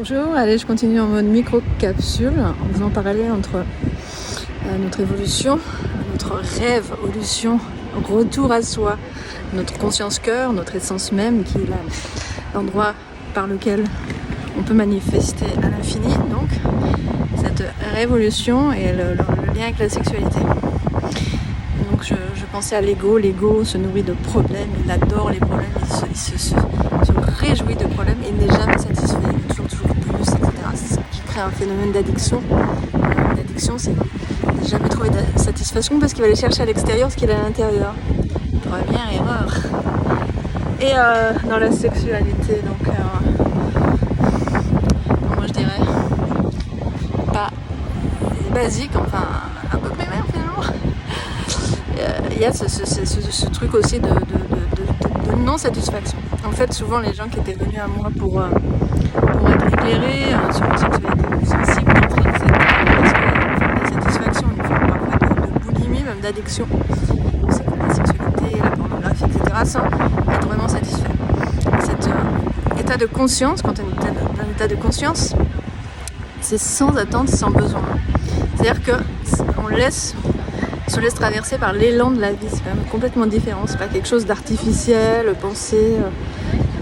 Bonjour, allez, je continue en mode micro-capsule en faisant parallèle entre notre évolution, notre rêve-volution, retour à soi, notre conscience-cœur, notre essence même qui est l'endroit par lequel on peut manifester à l'infini, donc cette révolution et le lien avec la sexualité. Donc je pensais à l'ego se nourrit de problèmes, il adore les problèmes, il se réjouit de problèmes, il n'est jamais satisfait, il veut toujours plus, etc. C'est ce qui crée un phénomène d'addiction. L'addiction, c'est ne jamais trouver de satisfaction parce qu'il va aller chercher à l'extérieur ce qu'il a à l'intérieur. Première erreur. Et dans la sexualité, donc moi je dirais pas basique, enfin un peu primaire finalement. Il y a ce truc aussi de non-satisfaction. En fait, souvent les gens qui étaient venus à moi pour être éclairés sur une sexualité plus sensible, en fait, c'est une satisfaction, une forme parfois de boulimie, même d'addiction. C'est comme la sexualité, la pornographie, etc., sans être vraiment satisfait. Cet état de conscience, quand on est dans un état de conscience, c'est sans attente, sans besoin. C'est-à-dire qu'on se laisse traverser par l'élan de la vie, c'est quand même complètement différent, c'est pas quelque chose d'artificiel, pensé,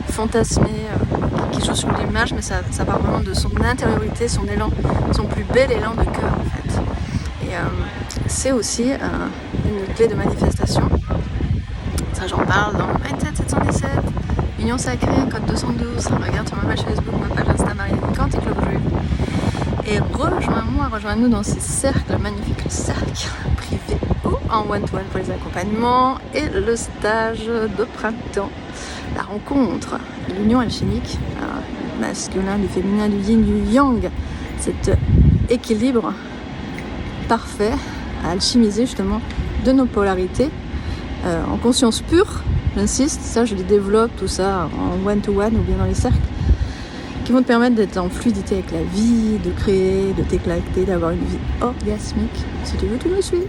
fantasmé, quelque chose sur l'image, mais ça part vraiment de son intériorité, son élan, son plus bel élan de cœur en fait. Et c'est aussi une clé de manifestation. Ça j'en parle dans 27717, Union Sacrée, code 212, regarde sur ma page Facebook, ma page Insta Marianne Kant et Club Jules. Et rejoins-nous dans ces cercles, magnifiques cercles privés ou en one-to-one pour les accompagnements et le stage de printemps, la rencontre, l'union alchimique, masculin, du féminin, du yin, du yang, cet équilibre parfait à alchimiser justement de nos polarités en conscience pure, j'insiste, ça je les développe tout ça en one-to-one ou bien dans les cercles, qui vont te permettre d'être en fluidité avec la vie, de créer, de t'éclater, d'avoir une vie orgasmique. Si tu veux, tu me suis.